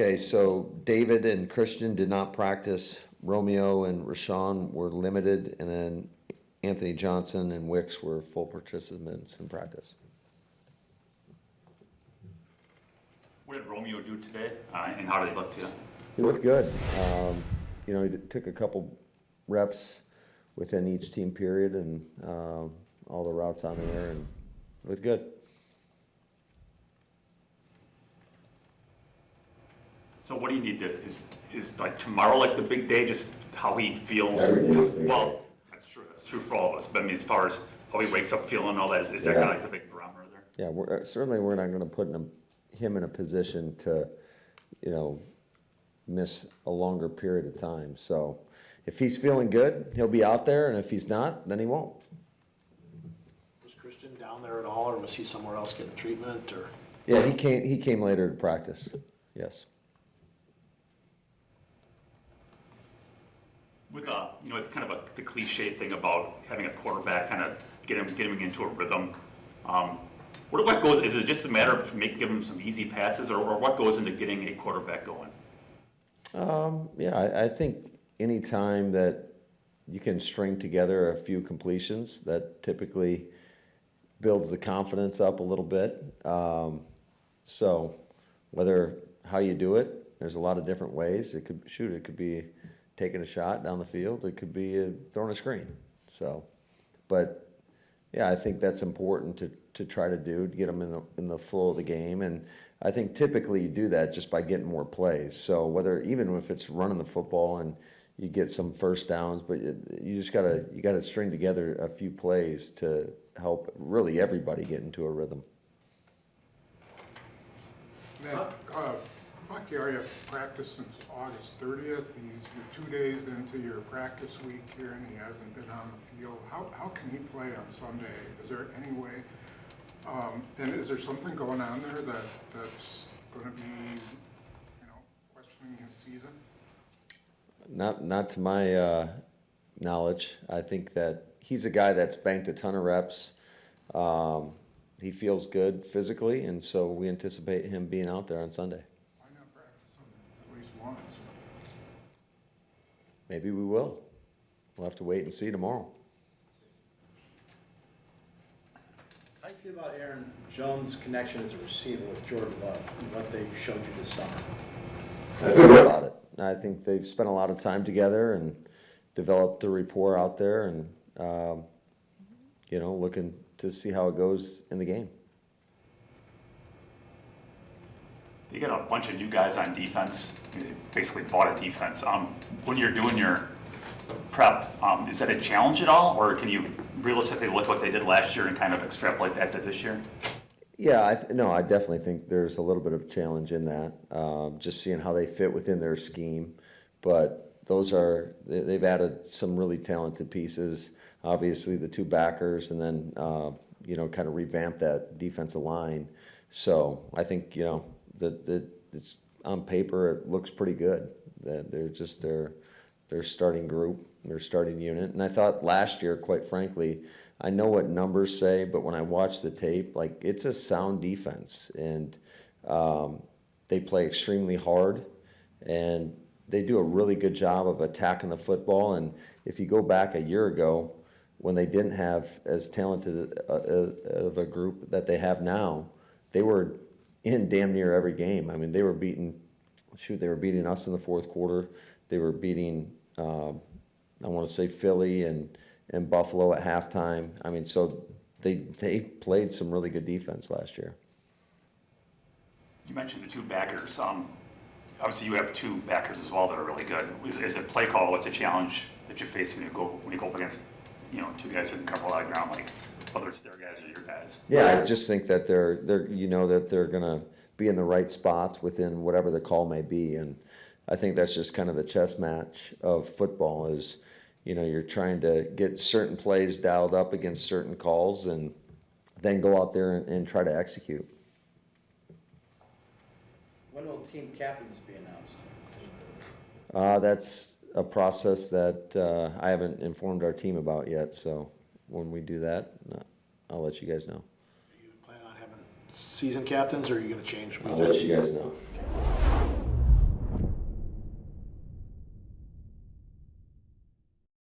Okay, so David and Christian did not practice. Romeo and Rashawn were limited, and then Anthony Johnson and Wicks were full participants in practice. What did Romeo do today, and how did he look to you? He looked good. You know, he took a couple reps within each team period and all the routes on there, and looked good. So what do you need to, is like tomorrow like the big day, just how he feels? Every day's a big Well, day. that's true for all of us, but I mean, as far as how he wakes up feeling and all that, is that kind of like the big barometer there? Yeah, we're not going to put him in a position to, you know, miss a longer period of time. So if he's feeling good, he'll be out there, and if he's not, then he won't. Was Christian down there at all, or was he somewhere else getting treatment, or? Yeah, he came later to practice. Yes. With you know, it's kind of the cliche thing about having a quarterback kind of getting him into a rhythm. What goes? Is it just a matter of giving him some easy passes, or what goes into getting a quarterback going? Yeah, I think any time that you can string together a few completions, that typically builds the confidence up a little bit. So how you do it, there's a lot of different ways. It could be taking a shot down the field. It could be throwing a screen. So, but yeah, I think that's important to try to do, to get them in the flow of the game. And I think typically you do that just by getting more plays. So even if it's running the football and you get some first downs, but you just gotta string together a few plays to help really everybody get into a rhythm. Bucky, you practiced since August 30th. You're 2 days into your practice week here, and he hasn't been on the field. How can he play on Sunday? Is there any way? And is there something going on there that's going to be, questioning his season? Not to my knowledge. I think that he's a guy that's banked a ton of reps. He feels good physically, and so we anticipate him being out there on Sunday. Why not practice him at least once? Maybe we will. We'll have to wait and see tomorrow. How do you feel about Aaron Jones' connection as a receiver with Jordan Love and what they showed you this summer? I feel good about it. I think they've spent a lot of time together and developed a rapport out there, and looking to see how it goes in the game. You got a bunch of new guys on defense. You basically bought a defense. When you're doing your prep, is that a challenge at all, or can you realistically look what they did last year and kind of extrapolate that to this year? Yeah, I definitely think there's a little bit of challenge in that, just seeing how they fit within their scheme. But they've added some really talented pieces. Obviously, the two backers, and then kind of revamp that defensive line. So I think that it's on paper it looks pretty good. That they're just their starting group, their starting unit. And I thought last year, quite frankly, I know what numbers say, but when I watch the tape, like, it's a sound defense, and they play extremely hard, and they do a really good job of attacking the football. And if you go back a year ago, when they didn't have as talented of a group that they have now, they were in damn near every game. I mean, they were beating us in the fourth quarter. They were beating, I want to say, Philly and Buffalo at halftime. I mean, so they played some really good defense last year. You mentioned the two backers. Obviously, you have two backers as well that are really good. Is it play call? What's a challenge that you face when you go up against two guys who can cover a lot of ground, like whether it's their guys or your guys? Yeah, I just think that they're that they're gonna be in the right spots within whatever the call may be, and I think that's just kind of the chess match of football. Is you're trying to get certain plays dialed up against certain calls, and then go out there and try to execute. When will team captains be announced? That's a process that I haven't informed our team about yet. So when we do that, I'll let you guys know. Do you plan on having season captains, or are you going to change? I'll let you guys know.